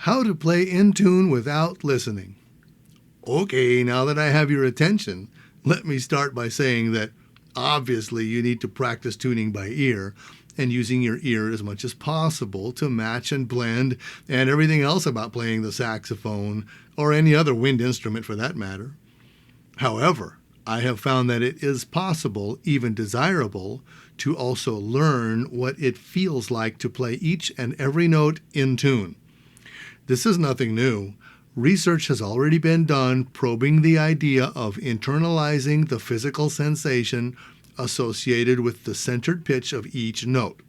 How to play in tune without listening. Okay, now that I have your attention, let me start by saying that obviously you need to practice tuning by ear and using your ear as much as possible to match and blend and everything else about playing the saxophone or any other wind instrument for that matter. However, I have found that it is possible, even desirable, to also learn what it feels like to play each and every note in tune. This is nothing new. Research has already been done probing the idea of internalizing the physical sensation associated with the centered pitch of each note.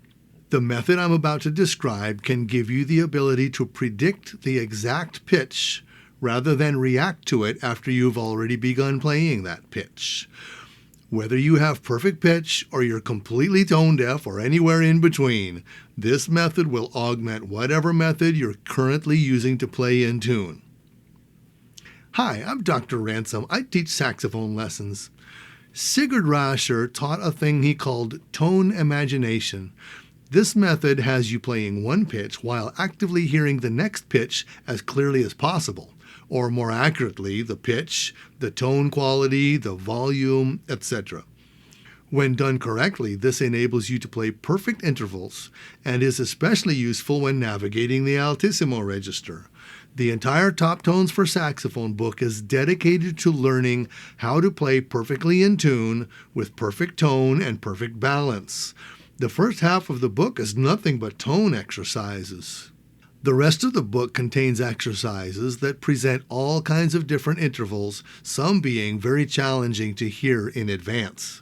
The method I'm about to describe can give you the ability to predict the exact pitch rather than react to it after you've already begun playing that pitch. Whether you have perfect pitch or you're completely tone deaf or anywhere in between, this method will augment whatever method you're currently using to play in tune. Hi, I'm Dr. Ransom. I teach saxophone lessons. Sigurd Rascher taught a thing he called tone imagination. This method has you playing one pitch while actively hearing the next pitch as clearly as possible, or more accurately, the pitch, the tone quality, the volume, etc. When done correctly, this enables you to play perfect intervals and is especially useful when navigating the altissimo register. The entire Top Tones for Saxophone book is dedicated to learning how to play perfectly in tune with perfect tone and perfect balance. The first half of the book is nothing but tone exercises. The rest of the book contains exercises that present all kinds of different intervals, some being very challenging to hear in advance.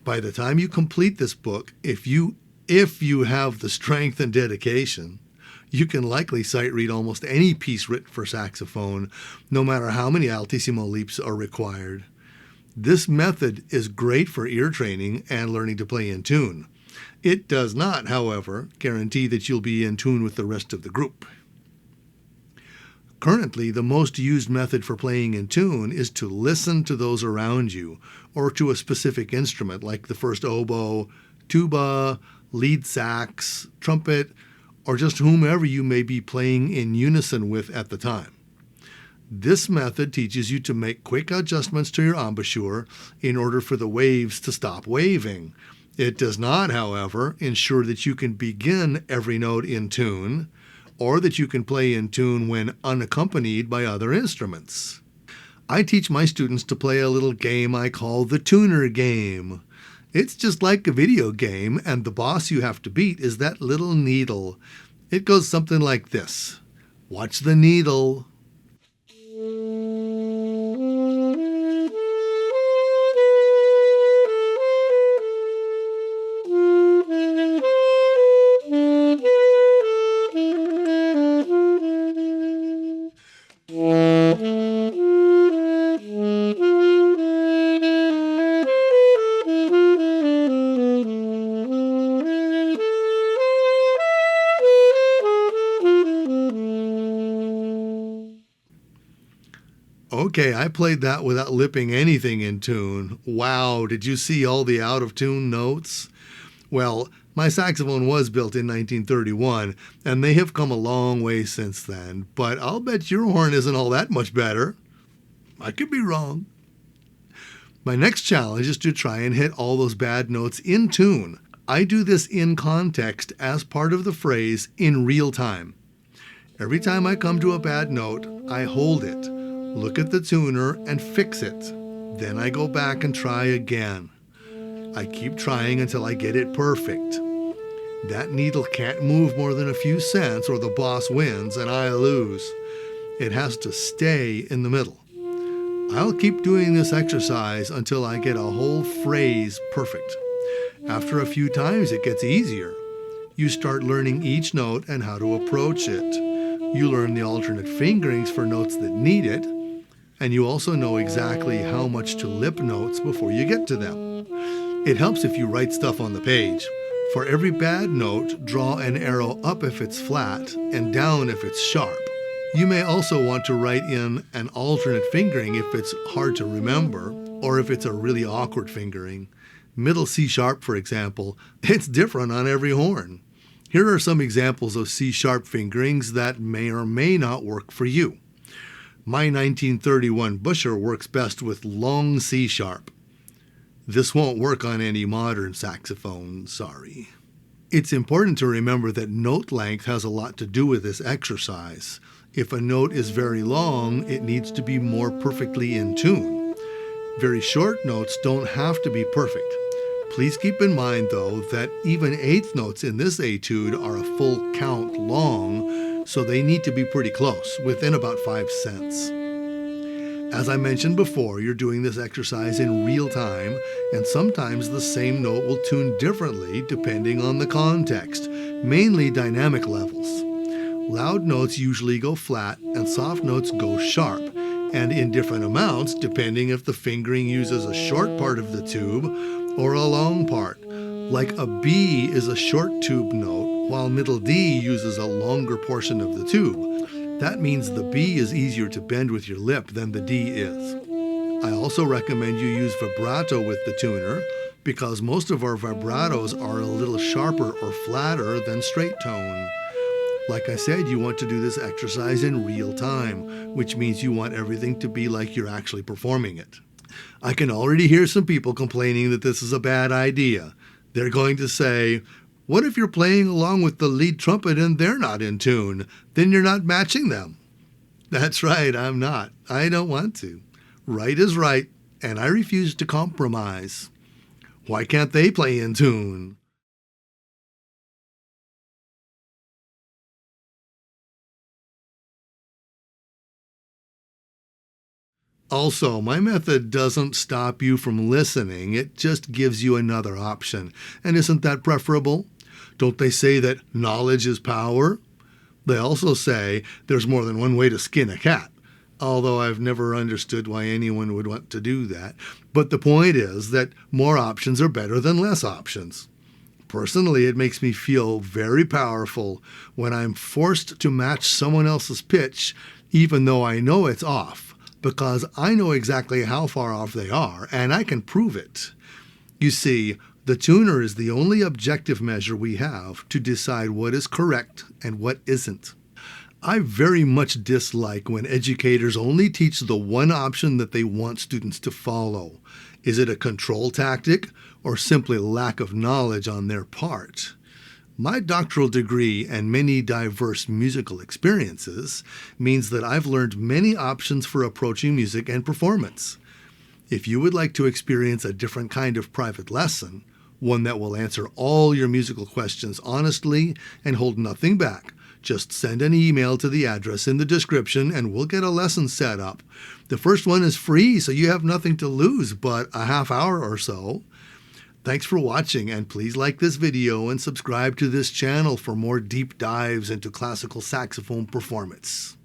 By the time you complete this book, if you have the strength and dedication, you can likely sight read almost any piece written for saxophone, no matter how many altissimo leaps are required. This method is great for ear training and learning to play in tune. It does not, however, guarantee that you'll be in tune with the rest of the group. Currently, the most used method for playing in tune is to listen to those around you, or to a specific instrument like the first oboe, tuba, lead sax, trumpet, or just whomever you may be playing in unison with at the time. This method teaches you to make quick adjustments to your embouchure in order for the waves to stop waving. It does not, however, ensure that you can begin every note in tune, or that you can play in tune when unaccompanied by other instruments. I teach my students to play a little game I call the tuner game. It's just like a video game, and the boss you have to beat is that little needle. It goes something like this. Watch the needle. Okay, I played that without lipping anything in tune. Wow, did you see all the out-of-tune notes? Well, my saxophone was built in 1931, and they have come a long way since then, but I'll bet your horn isn't all that much better. I could be wrong. My next challenge is to try and hit all those bad notes in tune. I do this in context as part of the phrase in real time. Every time I come to a bad note, I hold it, look at the tuner, and fix it. Then I go back and try again. I keep trying until I get it perfect. That needle can't move more than a few cents or the boss wins and I lose. It has to stay in the middle. I'll keep doing this exercise until I get a whole phrase perfect. After a few times, it gets easier. You start learning each note and how to approach it. You learn the alternate fingerings for notes that need it, and you also know exactly how much to lip notes before you get to them. It helps if you write stuff on the page. For every bad note, draw an arrow up if it's flat and down if it's sharp. You may also want to write in an alternate fingering if it's hard to remember, or if it's a really awkward fingering. Middle C sharp, for example, it's different on every horn. Here are some examples of C-sharp fingerings that may or may not work for you. My 1931 embouchure works best with long C-sharp. This won't work on any modern saxophone, sorry. It's important to remember that note length has a lot to do with this exercise. If a note is very long, it needs to be more perfectly in tune. Very short notes don't have to be perfect. Please keep in mind, though, that even eighth notes in this etude are a full count long, so they need to be pretty close, within about 5 cents. As I mentioned before, you're doing this exercise in real time, and sometimes the same note will tune differently depending on the context, mainly dynamic levels. Loud notes usually go flat, and soft notes go sharp, and in different amounts depending if the fingering uses a short part of the tube or a long part. Like a B is a short tube note, while middle D uses a longer portion of the tube. That means the B is easier to bend with your lip than the D is. I also recommend you use vibrato with the tuner, because most of our vibratos are a little sharper or flatter than straight tone. Like I said, you want to do this exercise in real time, which means you want everything to be like you're actually performing it. I can already hear some people complaining that this is a bad idea. They're going to say, what if you're playing along with the lead trumpet and they're not in tune? Then you're not matching them. That's right, I'm not. I don't want to. Right is right, and I refuse to compromise. Why can't they play in tune? Also, my method doesn't stop you from listening, it just gives you another option. And isn't that preferable? Don't they say that knowledge is power? They also say there's more than one way to skin a cat, although I've never understood why anyone would want to do that. But the point is that more options are better than less options. Personally, it makes me feel very powerful when I'm forced to match someone else's pitch, even though I know it's off, because I know exactly how far off they are, and I can prove it. You see, the tuner is the only objective measure we have to decide what is correct and what isn't. I very much dislike when educators only teach the one option that they want students to follow. Is it a control tactic or simply lack of knowledge on their part? My doctoral degree and many diverse musical experiences means that I've learned many options for approaching music and performance. If you would like to experience a different kind of private lesson, one that will answer all your musical questions honestly and hold nothing back, just send an email to the address in the description and we'll get a lesson set up. The first one is free, so you have nothing to lose but a half hour or so. Thanks for watching, and please like this video and subscribe to this channel for more deep dives into classical saxophone performance.